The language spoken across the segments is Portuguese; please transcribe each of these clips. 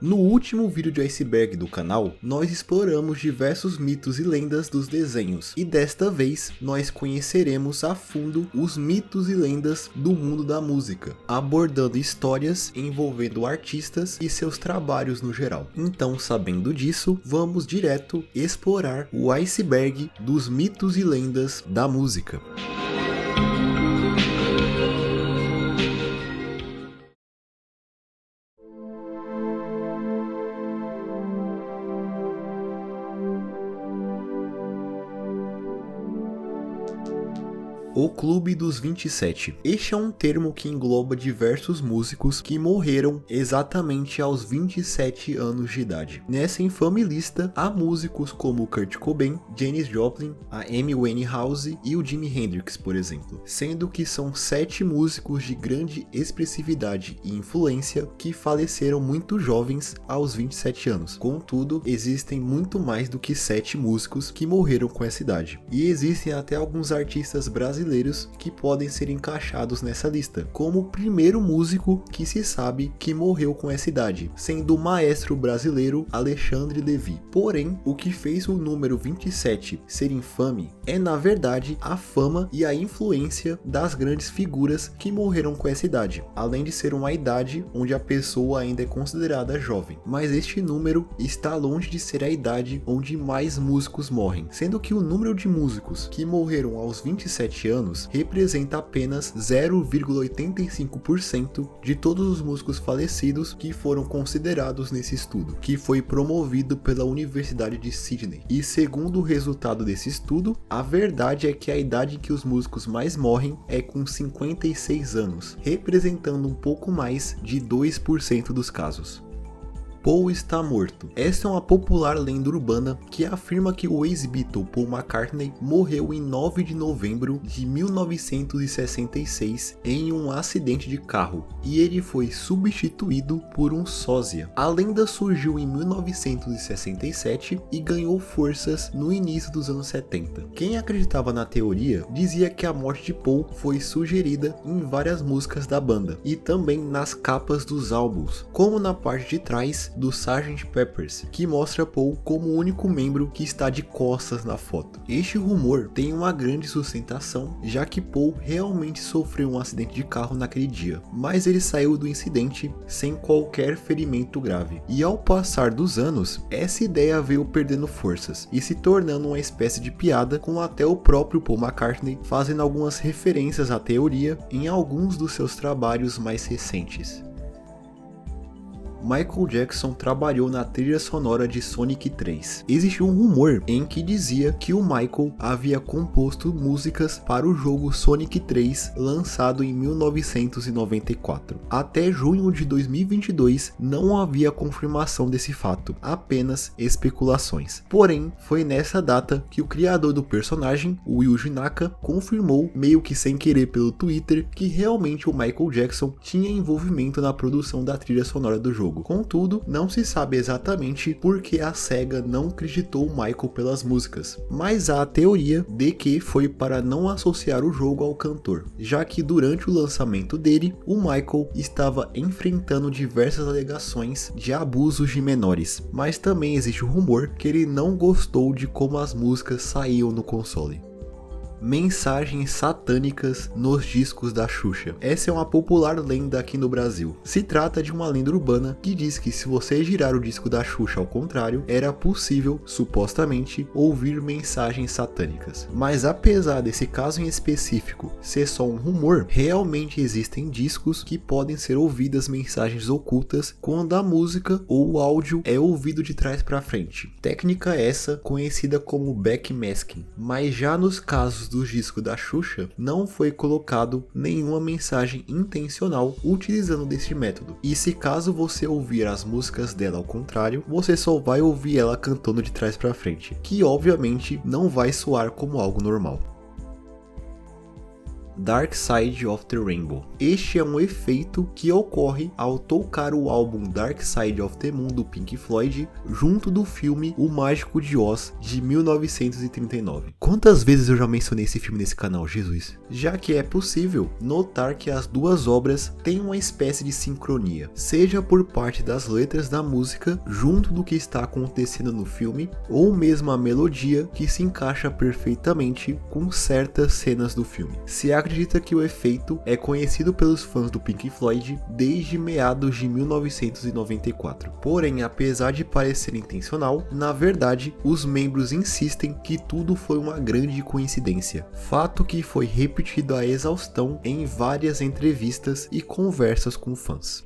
No último vídeo de Iceberg do canal, nós exploramos diversos mitos e lendas dos desenhos, e desta vez nós conheceremos a fundo os mitos e lendas do mundo da música, abordando histórias envolvendo artistas e seus trabalhos no geral. Então, sabendo disso, vamos direto explorar o iceberg dos mitos e lendas da música. O Clube dos 27. Este é um termo que engloba diversos músicos que morreram exatamente aos 27 anos de idade. Nessa infame lista, há músicos como Kurt Cobain, Janis Joplin, a Amy Winehouse e o Jimi Hendrix, por exemplo. Sendo que são 7 músicos de grande expressividade e influência que faleceram muito jovens aos 27 anos. Contudo, existem muito mais do que 7 músicos que morreram com essa idade. E existem até alguns artistas brasileiros que podem ser encaixados nessa lista, como o primeiro músico que se sabe que morreu com essa idade, sendo o maestro brasileiro Alexandre Levy. Porém, o que fez o número 27 ser infame é, na verdade, a fama e a influência das grandes figuras que morreram com essa idade, além de ser uma idade onde a pessoa ainda é considerada jovem. Mas este número está longe de ser a idade onde mais músicos morrem, sendo que o número de músicos que morreram aos 27 anos representa apenas 0,85% de todos os músicos falecidos que foram considerados nesse estudo, que foi promovido pela Universidade de Sydney. E segundo o resultado desse estudo, a verdade é que a idade em que os músicos mais morrem é com 56 anos, representando um pouco mais de 2% dos casos. Paul está morto. Esta é uma popular lenda urbana que afirma que o ex-Beatle Paul McCartney morreu em 9 de novembro de 1966 em um acidente de carro, e ele foi substituído por um sósia. A lenda surgiu em 1967 e ganhou forças no início dos anos 70. Quem acreditava na teoria dizia que a morte de Paul foi sugerida em várias músicas da banda e também nas capas dos álbuns, como na parte de trás do Sgt. Pepper's, que mostra Paul como o único membro que está de costas na foto. Este rumor tem uma grande sustentação, já que Paul realmente sofreu um acidente de carro naquele dia, mas ele saiu do incidente sem qualquer ferimento grave. E ao passar dos anos, essa ideia veio perdendo forças e se tornando uma espécie de piada, com até o próprio Paul McCartney fazendo algumas referências à teoria em alguns dos seus trabalhos mais recentes. Michael Jackson trabalhou na trilha sonora de Sonic 3. Existiu um rumor em que dizia que o Michael havia composto músicas para o jogo Sonic 3 lançado em 1994. Até junho de 2022 não havia confirmação desse fato, apenas especulações. Porém, foi nessa data que o criador do personagem, o Yuji Naka, confirmou, meio que sem querer pelo Twitter, que realmente o Michael Jackson tinha envolvimento na produção da trilha sonora do jogo. Contudo, não se sabe exatamente por que a SEGA não acreditou o Michael pelas músicas, mas há a teoria de que foi para não associar o jogo ao cantor, já que durante o lançamento dele, o Michael estava enfrentando diversas alegações de abusos de menores, mas também existe o rumor que ele não gostou de como as músicas saíam no console. Mensagens satânicas nos discos da Xuxa. Essa é uma popular lenda aqui no Brasil. Se trata de uma lenda urbana que diz que se você girar o disco da Xuxa ao contrário, era possível, supostamente, ouvir mensagens satânicas. Mas apesar desse caso em específico ser só um rumor, realmente existem discos que podem ser ouvidas mensagens ocultas quando a música ou o áudio é ouvido de trás para frente. Técnica essa conhecida como backmasking, mas já nos casos dos discos da Xuxa, não foi colocado nenhuma mensagem intencional utilizando deste método. E se caso você ouvir as músicas dela ao contrário, você só vai ouvir ela cantando de trás para frente, que obviamente não vai soar como algo normal. Dark Side of the Rainbow. Este é um efeito que ocorre ao tocar o álbum Dark Side of the Moon do Pink Floyd junto do filme O Mágico de Oz de 1939. Quantas vezes eu já mencionei esse filme nesse canal, Jesus? Já que é possível notar que as duas obras têm uma espécie de sincronia, seja por parte das letras da música junto do que está acontecendo no filme, ou mesmo a melodia que se encaixa perfeitamente com certas cenas do filme. Se acredita que o efeito é conhecido pelos fãs do Pink Floyd desde meados de 1994. Porém, apesar de parecer intencional, na verdade, os membros insistem que tudo foi uma grande coincidência, fato que foi repetido à exaustão em várias entrevistas e conversas com fãs.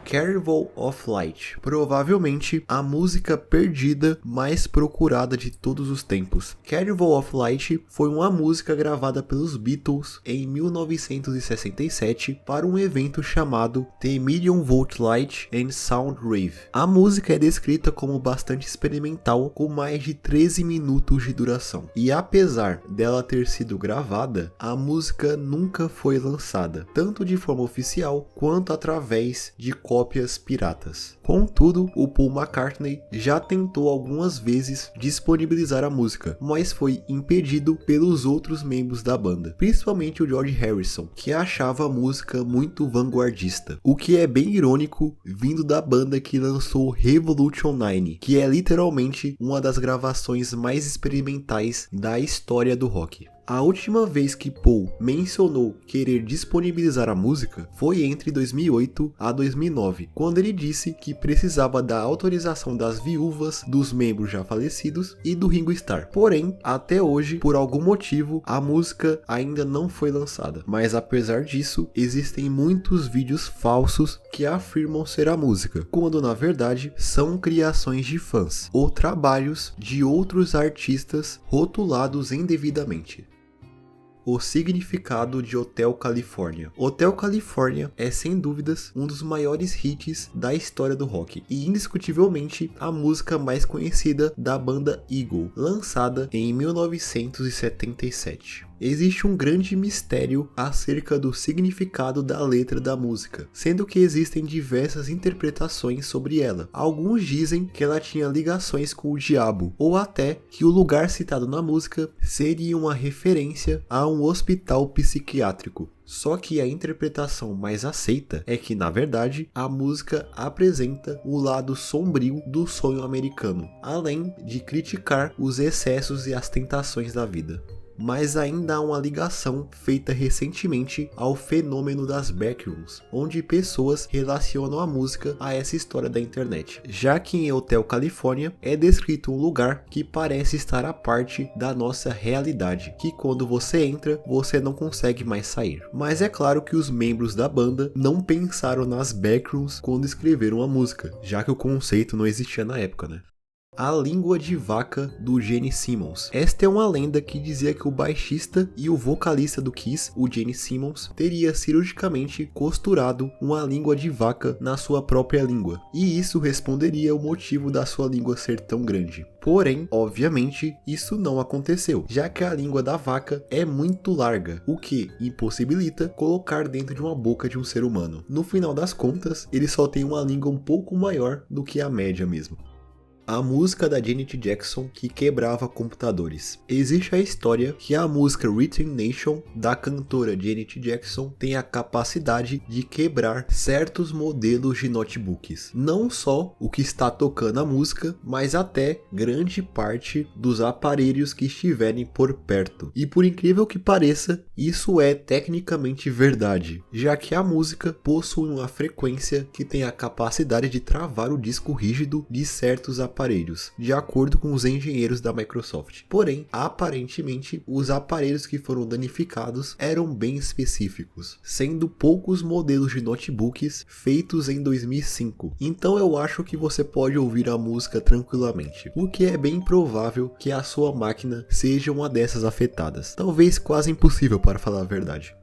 Carnival of Light, provavelmente a música perdida mais procurada de todos os tempos. Carnival of Light foi uma música gravada pelos Beatles em 1967 para um evento chamado The Million Volt Light and Sound Rave. A música é descrita como bastante experimental, com mais de 13 minutos de duração. E apesar dela ter sido gravada, a música nunca foi lançada, tanto de forma oficial quanto através de cópias piratas. Contudo, o Paul McCartney já tentou algumas vezes disponibilizar a música, mas foi impedido pelos outros membros da banda, principalmente o George Harrison, que achava a música muito vanguardista, o que é bem irônico vindo da banda que lançou Revolution 9, que é literalmente uma das gravações mais experimentais da história do rock. A última vez que Paul mencionou querer disponibilizar a música foi entre 2008 a 2009, quando ele disse que precisava da autorização das viúvas dos membros já falecidos e do Ringo Starr. Porém, até hoje, por algum motivo, a música ainda não foi lançada. Mas apesar disso, existem muitos vídeos falsos que afirmam ser a música, quando na verdade são criações de fãs ou trabalhos de outros artistas rotulados indevidamente. O significado de Hotel California. Hotel California é sem dúvidas um dos maiores hits da história do rock e indiscutivelmente a música mais conhecida da banda Eagle, lançada em 1977. Existe um grande mistério acerca do significado da letra da música, sendo que existem diversas interpretações sobre ela. Alguns dizem que ela tinha ligações com o diabo, ou até que o lugar citado na música seria uma referência a um hospital psiquiátrico. Só que a interpretação mais aceita é que, na verdade, a música apresenta o lado sombrio do sonho americano, além de criticar os excessos e as tentações da vida. Mas ainda há uma ligação feita recentemente ao fenômeno das backrooms, onde pessoas relacionam a música a essa história da internet, já que em Hotel California é descrito um lugar que parece estar à parte da nossa realidade, que quando você entra, você não consegue mais sair. Mas é claro que os membros da banda não pensaram nas backrooms quando escreveram a música, já que o conceito não existia na época, né? A língua de vaca do Gene Simmons. Esta é uma lenda que dizia que o baixista e o vocalista do Kiss, o Gene Simmons, teria cirurgicamente costurado uma língua de vaca na sua própria língua, e isso responderia o motivo da sua língua ser tão grande. Porém, obviamente, isso não aconteceu, já que a língua da vaca é muito larga, o que impossibilita colocar dentro de uma boca de um ser humano. No final das contas, ele só tem uma língua um pouco maior do que a média mesmo. A música da Janet Jackson que quebrava computadores. Existe a história que a música Rhythm Nation da cantora Janet Jackson tem a capacidade de quebrar certos modelos de notebooks. Não só o que está tocando a música, mas até grande parte dos aparelhos que estiverem por perto. E por incrível que pareça, isso é tecnicamente verdade, já que a música possui uma frequência que tem a capacidade de travar o disco rígido de certos aparelhos, de acordo com os engenheiros da Microsoft. Porém, aparentemente, os aparelhos que foram danificados eram bem específicos, sendo poucos modelos de notebooks feitos em 2005. Então eu acho que você pode ouvir a música tranquilamente, o que é bem provável que a sua máquina seja uma dessas afetadas. Talvez quase impossível, para falar a verdade.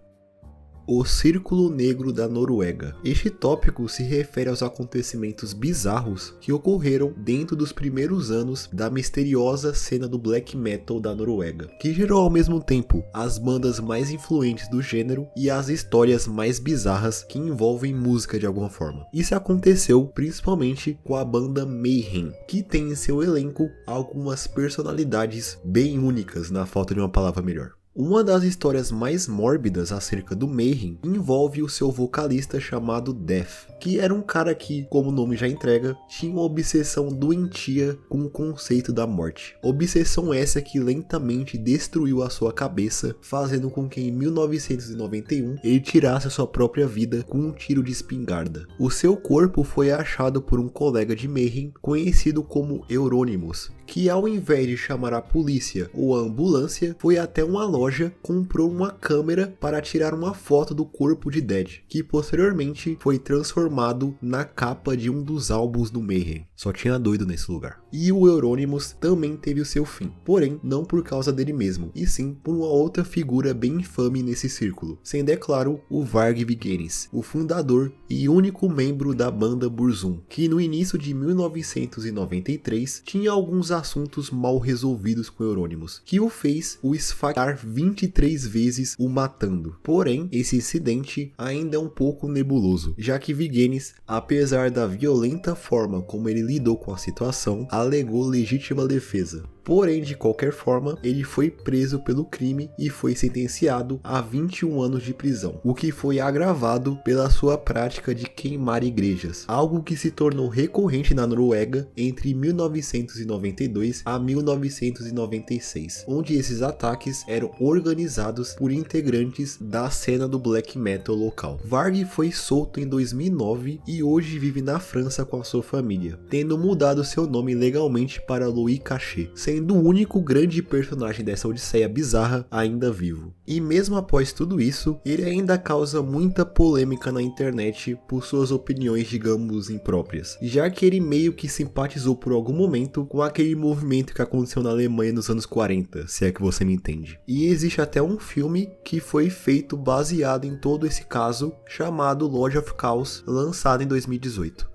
O Círculo Negro da Noruega. Este tópico se refere aos acontecimentos bizarros que ocorreram dentro dos primeiros anos da misteriosa cena do black metal da Noruega, que gerou ao mesmo tempo as bandas mais influentes do gênero e as histórias mais bizarras que envolvem música de alguma forma. Isso aconteceu principalmente com a banda Mayhem, que tem em seu elenco algumas personalidades bem únicas, na falta de uma palavra melhor. Uma das histórias mais mórbidas acerca do Mayhem envolve o seu vocalista chamado Death, que era um cara que, como o nome já entrega, tinha uma obsessão doentia com o conceito da morte. Obsessão essa que lentamente destruiu a sua cabeça, fazendo com que em 1991 ele tirasse a sua própria vida com um tiro de espingarda. O seu corpo foi achado por um colega de Mayhem conhecido como Euronymous, que ao invés de chamar a polícia ou a ambulância, foi até uma loja, comprou uma câmera para tirar uma foto do corpo de Dead, que posteriormente foi transformado na capa de um dos álbuns do Mayhem. Só tinha doido nesse lugar. E o Euronymous também teve o seu fim, porém não por causa dele mesmo, e sim por uma outra figura bem infame nesse círculo, sendo é claro o Varg Vigenis, o fundador e único membro da banda Burzum, que no início de 1993 tinha alguns assuntos mal resolvidos com Euronymous, que o fez o esfaquear 23 vezes o matando. Porém, esse incidente ainda é um pouco nebuloso, já que Vigenis, apesar da violenta forma como ele lidou com a situação, alegou legítima defesa. Porém, de qualquer forma, ele foi preso pelo crime e foi sentenciado a 21 anos de prisão, o que foi agravado pela sua prática de queimar igrejas, algo que se tornou recorrente na Noruega entre 1992 a 1996, onde esses ataques eram organizados por integrantes da cena do black metal local. Varg foi solto em 2009 e hoje vive na França com a sua família, tendo mudado seu nome legalmente para Louis Cachet, sendo o único grande personagem dessa odisseia bizarra ainda vivo. E mesmo após tudo isso, ele ainda causa muita polêmica na internet por suas opiniões, digamos, impróprias, já que ele meio que simpatizou por algum momento com aquele movimento que aconteceu na Alemanha nos anos 40, se é que você me entende. E existe até um filme que foi feito baseado em todo esse caso, chamado Lord of Chaos, lançado em 2018.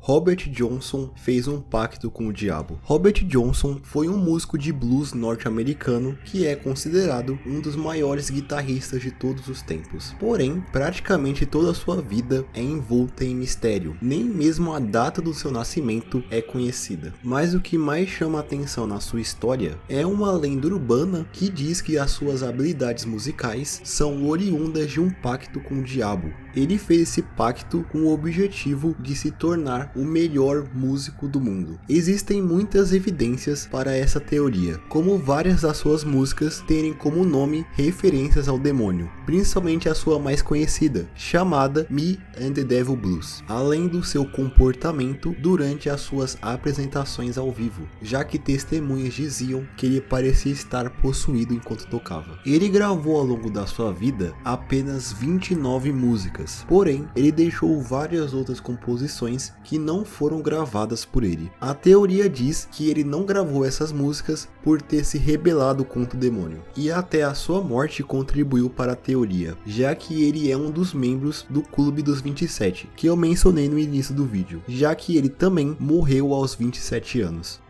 Robert Johnson fez um pacto com o diabo. Robert Johnson foi um músico de blues norte-americano que é considerado um dos maiores guitarristas de todos os tempos. Porém, praticamente toda a sua vida é envolta em mistério. Nem mesmo a data do seu nascimento é conhecida. Mas o que mais chama a atenção na sua história é uma lenda urbana que diz que as suas habilidades musicais são oriundas de um pacto com o diabo. Ele fez esse pacto com o objetivo de se tornar o melhor músico do mundo. Existem muitas evidências para essa teoria, como várias das suas músicas terem como nome referências ao demônio, principalmente a sua mais conhecida, chamada Me and the Devil Blues, além do seu comportamento durante as suas apresentações ao vivo, já que testemunhas diziam que ele parecia estar possuído enquanto tocava. Ele gravou ao longo da sua vida apenas 29 músicas, porém ele deixou várias outras composições que não foram gravadas por ele. A teoria diz que ele não gravou essas músicas por ter se rebelado contra o demônio, e até a sua morte contribuiu para a teoria, já que ele é um dos membros do Clube dos 27, que eu mencionei no início do vídeo, já que ele também morreu aos 27 anos.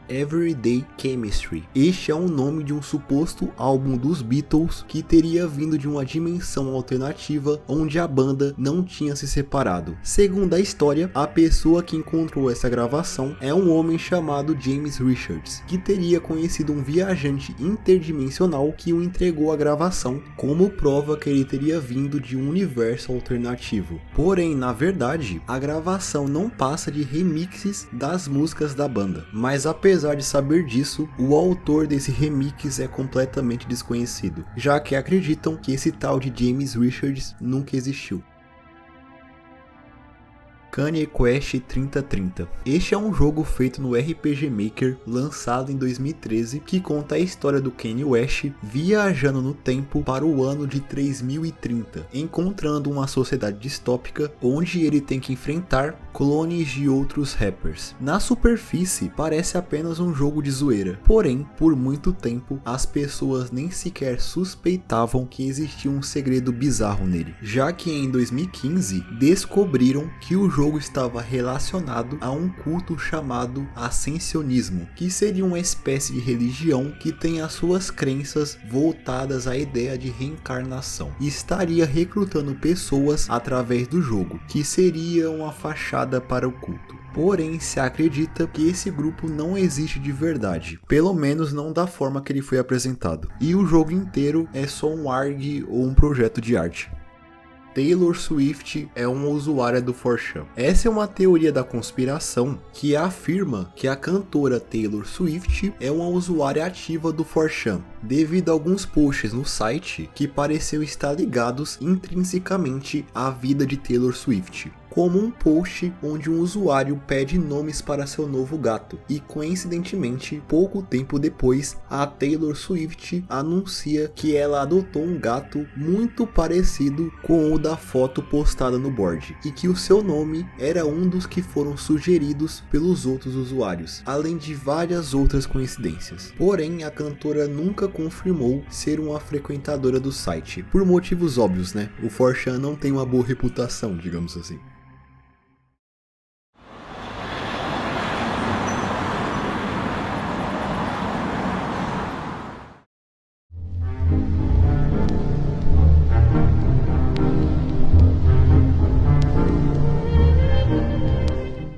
Everyday Chemistry. Este é o nome de um suposto álbum dos Beatles que teria vindo de uma dimensão alternativa onde a banda não tinha se separado. Segundo a história, a pessoa que encontrou essa gravação é um homem chamado James Richards, que teria conhecido um viajante interdimensional que o entregou a gravação, como prova que ele teria vindo de um universo alternativo. Porém, na verdade, a gravação não passa de remixes das músicas da banda, mas apesar de saber disso, o autor desse remix é completamente desconhecido, já que acreditam que esse tal de James Richards nunca existiu. Kanye Quest 3030. Este é um jogo feito no RPG Maker, lançado em 2013, que conta a história do Kanye West viajando no tempo para o ano de 3030, encontrando uma sociedade distópica onde ele tem que enfrentar clones de outros rappers. Na superfície, parece apenas um jogo de zoeira, porém, por muito tempo, as pessoas nem sequer suspeitavam que existia um segredo bizarro nele, já que em 2015 descobriram que o jogo estava relacionado a um culto chamado Ascensionismo, que seria uma espécie de religião que tem as suas crenças voltadas à ideia de reencarnação, e estaria recrutando pessoas através do jogo, que seria uma fachada para o culto. Porém, se acredita que esse grupo não existe de verdade, pelo menos não da forma que ele foi apresentado, e o jogo inteiro é só um ARG ou um projeto de arte. Taylor Swift é uma usuária do 4chan. Essa é uma teoria da conspiração que afirma que a cantora Taylor Swift é uma usuária ativa do 4chan, devido a alguns posts no site que pareceu estar ligados intrinsecamente à vida de Taylor Swift, como um post onde um usuário pede nomes para seu novo gato, e coincidentemente, pouco tempo depois, a Taylor Swift anuncia que ela adotou um gato muito parecido com o da foto postada no board, e que o seu nome era um dos que foram sugeridos pelos outros usuários, além de várias outras coincidências. Porém, a cantora nunca confirmou ser uma frequentadora do site, por motivos óbvios, né? O 4chan não tem uma boa reputação, digamos assim.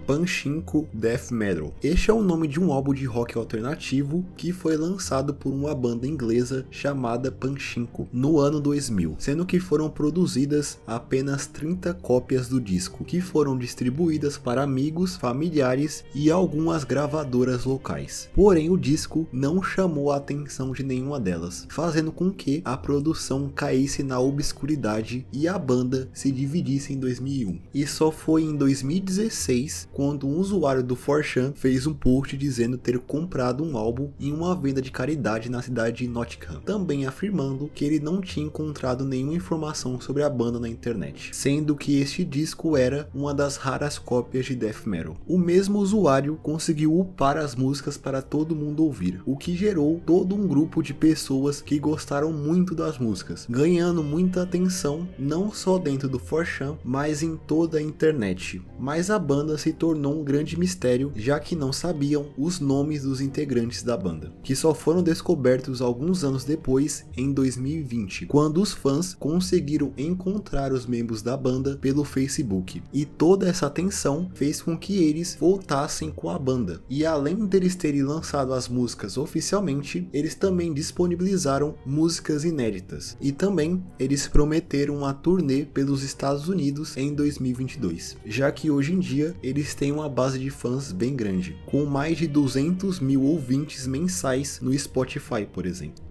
Pachinko Death Metal. Este é o nome de um álbum de rock alternativo que foi lançado por uma banda inglesa chamada Pachinko no ano 2000, sendo que foram produzidas apenas 30 cópias do disco, que foram distribuídas para amigos, familiares e algumas gravadoras locais. Porém, o disco não chamou a atenção de nenhuma delas, fazendo com que a produção caísse na obscuridade e a banda se dividisse em 2001. E só foi em 2016 quando um usuário do 4chan fez um post dizendo ter comprado um álbum em uma venda de caridade na cidade de Nottingham, também afirmando que ele não tinha encontrado nenhuma informação sobre a banda na internet, sendo que este disco era uma das raras cópias de death metal. O mesmo usuário conseguiu upar as músicas para todo mundo ouvir, o que gerou todo um grupo de pessoas que gostaram muito das músicas, ganhando muita atenção não só dentro do 4chan, mas em toda a internet. Mas a banda se tornou um grande mistério, já que não sabiam os nomes dos integrantes da banda, que só foram descobertos alguns anos depois, em 2020, quando os fãs conseguiram encontrar os membros da banda pelo Facebook, e toda essa atenção fez com que eles voltassem com a banda, e além deles terem lançado as músicas oficialmente, eles também disponibilizaram músicas inéditas, e também eles prometeram uma turnê pelos Estados Unidos em 2022, já que hoje em dia eles têm uma base de fãs bem grande, com mais de 200 mil ouvintes mensais no Spotify, por exemplo.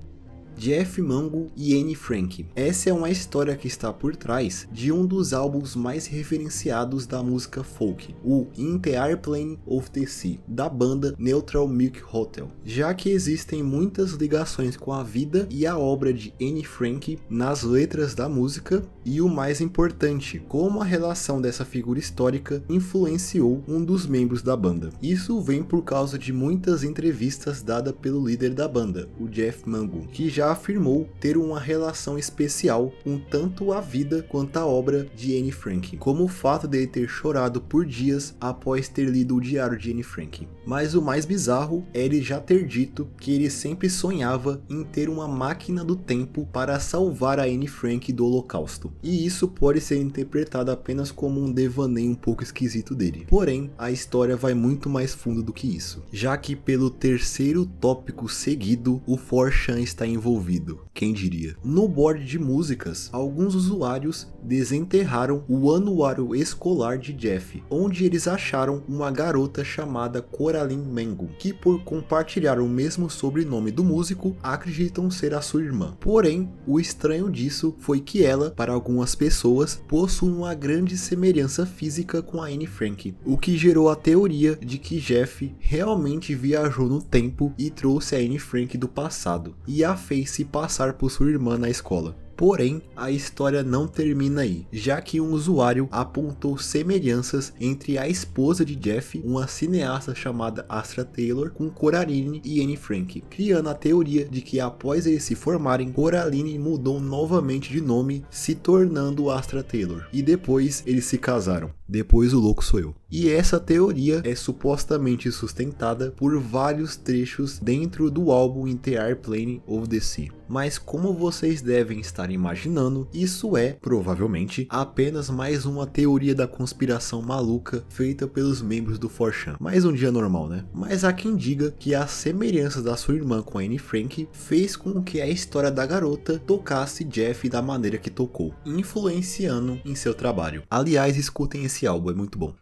Jeff Mango e Anne Frank. Essa é uma história que está por trás de um dos álbuns mais referenciados da música folk, o In the Airplane of the Sea, da banda Neutral Milk Hotel, já que existem muitas ligações com a vida e a obra de Anne Frank nas letras da música, e o mais importante, como a relação dessa figura histórica influenciou um dos membros da banda. Isso vem por causa de muitas entrevistas dadas pelo líder da banda, o Jeff Mango, que já afirmou ter uma relação especial com tanto a vida quanto a obra de Anne Frank, como o fato de ele ter chorado por dias após ter lido o diário de Anne Frank. Mas o mais bizarro é ele já ter dito que ele sempre sonhava em ter uma máquina do tempo para salvar a Anne Frank do Holocausto, e isso pode ser interpretado apenas como um devaneio um pouco esquisito dele. Porém, a história vai muito mais fundo do que isso, já que pelo terceiro tópico seguido, o 4chan está envolvido resolvido, quem diria. No board de músicas, alguns usuários desenterraram o anuário escolar de Jeff, onde eles acharam uma garota chamada Coraline Mango, que por compartilhar o mesmo sobrenome do músico, acreditam ser a sua irmã. Porém, o estranho disso foi que ela, para algumas pessoas, possui uma grande semelhança física com a Anne Frank, o que gerou a teoria de que Jeff realmente viajou no tempo e trouxe a Anne Frank do passado, e a fez se passar por sua irmã na escola. Porém, a história não termina aí, já que um usuário apontou semelhanças entre a esposa de Jeff, uma cineasta chamada Astra Taylor, com Coraline e Anne Frank, criando a teoria de que após eles se formarem, Coraline mudou novamente de nome, se tornando Astra Taylor, e depois eles se casaram. Depois o louco sou eu. E essa teoria é supostamente sustentada por vários trechos dentro do álbum In the Airplane of the Sea. Mas como vocês devem estar imaginando, isso é, provavelmente, apenas mais uma teoria da conspiração maluca feita pelos membros do 4chan. Mais um dia normal, né? Mas há quem diga que as semelhanças da sua irmã com a Anne Frank fez com que a história da garota tocasse Jeff da maneira que tocou, influenciando em seu trabalho. Aliás, escutem esse álbum, é muito bom.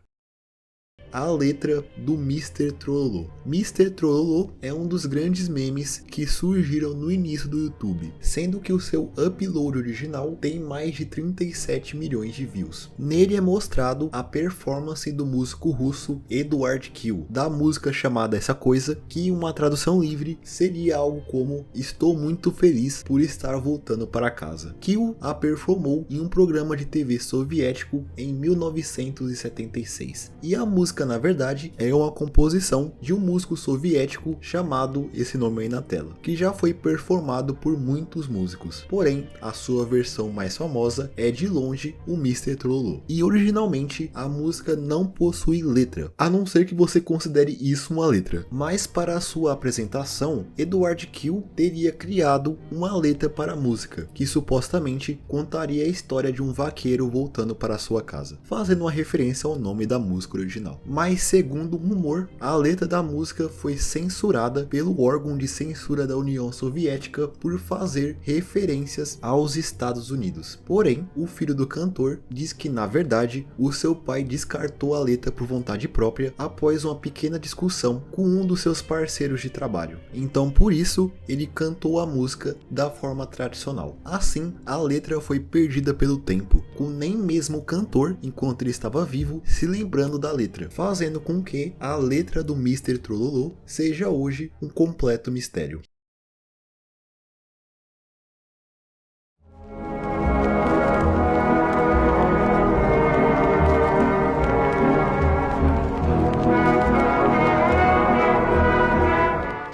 A letra do Mr. Trololo. Mr. Trololo é um dos grandes memes que surgiram no início do YouTube, sendo que o seu upload original tem mais de 37 milhões de views. Nele é mostrado a performance do músico russo Eduard Kill, da música chamada Essa Coisa, que uma tradução livre seria algo como "Estou muito feliz por estar voltando para casa". Kill a performou em um programa de TV soviético em 1976, e a música na verdade é uma composição de um músico soviético chamado esse nome aí na tela, que já foi performado por muitos músicos, porém a sua versão mais famosa é de longe o Mr. Trololo, e originalmente a música não possui letra, a não ser que você considere isso uma letra, mas para a sua apresentação, Eduard Kill teria criado uma letra para a música, que supostamente contaria a história de um vaqueiro voltando para sua casa, fazendo uma referência ao nome da música original. Mas segundo o rumor, a letra da música foi censurada pelo órgão de censura da União Soviética por fazer referências aos Estados Unidos. Porém, o filho do cantor diz que na verdade o seu pai descartou a letra por vontade própria após uma pequena discussão com um dos seus parceiros de trabalho. Então por isso ele cantou a música da forma tradicional. Assim, a letra foi perdida pelo tempo, com nem mesmo o cantor, enquanto ele estava vivo, se lembrando da letra, fazendo com que a letra do Mr. Trololo seja hoje um completo mistério.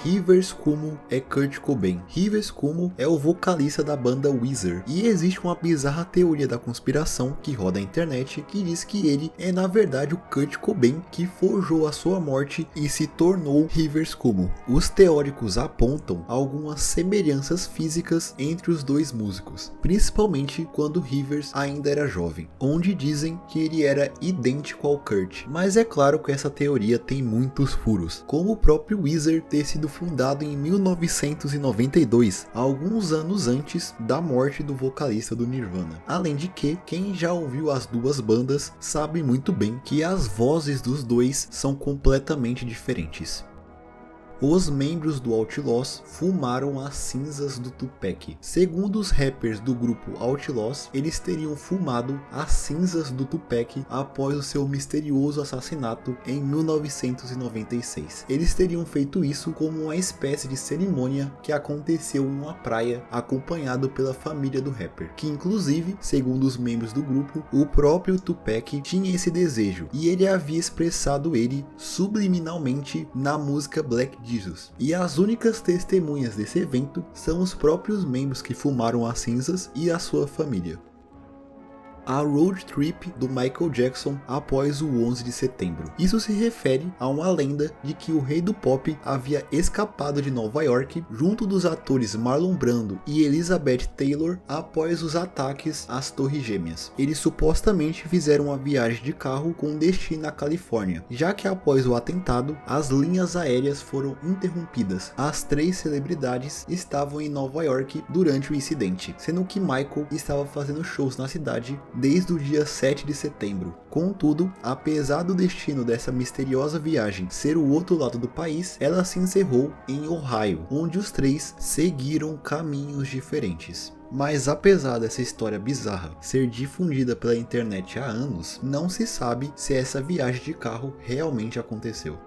Rivers Cuomo é Kurt Cobain. Rivers Cuomo é o vocalista da banda Weezer, e existe uma bizarra teoria da conspiração que roda a internet que diz que ele é na verdade o Kurt Cobain que forjou a sua morte e se tornou Rivers Cuomo. Os teóricos apontam algumas semelhanças físicas entre os dois músicos, principalmente quando Rivers ainda era jovem, onde dizem que ele era idêntico ao Kurt, mas é claro que essa teoria tem muitos furos, como o próprio Weezer ter sido fundado em 1992, alguns anos antes da morte do vocalista do Nirvana. Além de que, quem já ouviu as duas bandas sabe muito bem que as vozes dos dois são completamente diferentes. Os membros do Outlaws fumaram as cinzas do Tupac. Segundo os rappers do grupo Outlaws, eles teriam fumado as cinzas do Tupac após o seu misterioso assassinato em 1996. Eles teriam feito isso como uma espécie de cerimônia que aconteceu em uma praia, acompanhado pela família do rapper, que inclusive, segundo os membros do grupo, o próprio Tupac tinha esse desejo, e ele havia expressado ele subliminalmente na música Black Jesus. E as únicas testemunhas desse evento são os próprios membros que fumaram as cinzas e a sua família. a road trip do Michael Jackson após o 11 de setembro. Isso se refere a uma lenda de que o rei do pop havia escapado de Nova York junto dos atores Marlon Brando e Elizabeth Taylor após os ataques às Torres Gêmeas. Eles supostamente fizeram uma viagem de carro com destino à Califórnia, já que após o atentado, as linhas aéreas foram interrompidas. As 3 celebridades estavam em Nova York durante o incidente, sendo que Michael estava fazendo shows na cidade desde o dia 7 de setembro. Contudo, apesar do destino dessa misteriosa viagem ser o outro lado do país, ela se encerrou em Ohio, onde os 3 seguiram caminhos diferentes. Mas apesar dessa história bizarra ser difundida pela internet há anos, não se sabe se essa viagem de carro realmente aconteceu.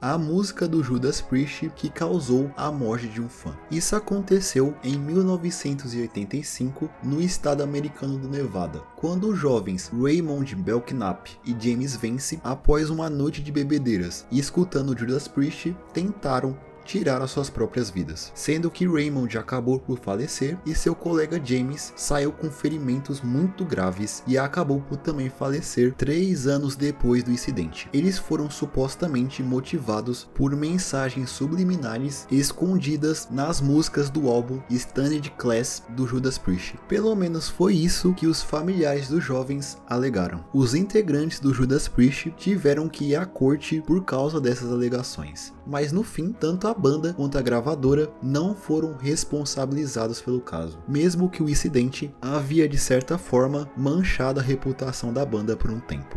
A música do Judas Priest que causou a morte de um fã. Isso aconteceu em 1985 no estado americano do Nevada, quando os jovens Raymond Belknap e James Vance, após uma noite de bebedeiras e escutando Judas Priest, tentaram tirar as suas próprias vidas, sendo que Raymond acabou por falecer e seu colega James saiu com ferimentos muito graves e acabou por também falecer 3 anos depois do incidente. Eles foram supostamente motivados por mensagens subliminares escondidas nas músicas do álbum Standard Class do Judas Priest. Pelo menos foi isso que os familiares dos jovens alegaram. Os integrantes do Judas Priest tiveram que ir à corte por causa dessas alegações, mas no fim, tanto a banda quanto a gravadora não foram responsabilizados pelo caso, mesmo que o incidente havia de certa forma manchado a reputação da banda por um tempo.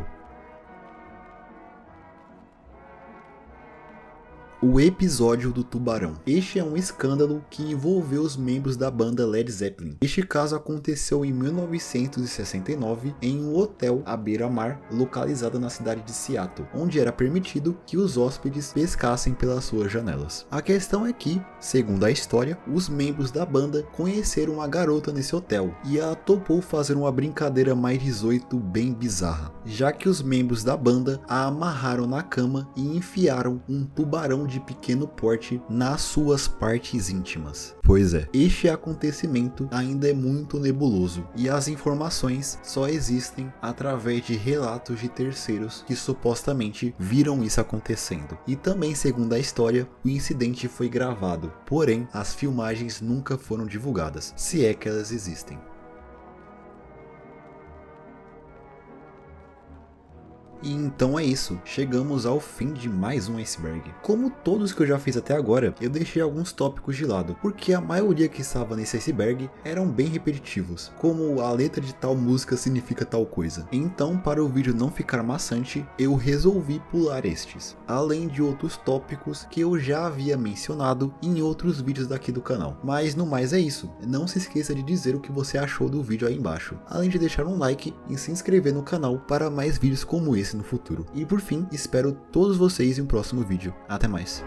O episódio do tubarão. Este é um escândalo que envolveu os membros da banda Led Zeppelin. Este caso aconteceu em 1969 em um hotel à beira-mar localizado na cidade de Seattle, onde era permitido que os hóspedes pescassem pelas suas janelas. A questão é que, segundo a história, os membros da banda conheceram uma garota nesse hotel e ela topou fazer uma brincadeira mais 18 bem bizarra, já que os membros da banda a amarraram na cama e enfiaram um tubarão de pequeno porte nas suas partes íntimas. Pois é, este acontecimento ainda é muito nebuloso e as informações só existem através de relatos de terceiros que supostamente viram isso acontecendo. E também, segundo a história, o incidente foi gravado, porém as filmagens nunca foram divulgadas, se é que elas existem. E então é isso, chegamos ao fim de mais um iceberg. Como todos que eu já fiz até agora, eu deixei alguns tópicos de lado, porque a maioria que estava nesse iceberg eram bem repetitivos, como a letra de tal música significa tal coisa. Então, para o vídeo não ficar maçante, eu resolvi pular estes, além de outros tópicos que eu já havia mencionado em outros vídeos daqui do canal. Mas no mais é isso, não se esqueça de dizer o que você achou do vídeo aí embaixo, além de deixar um like e se inscrever no canal para mais vídeos como esse no futuro. E por fim, espero todos vocês em um próximo vídeo. Até mais.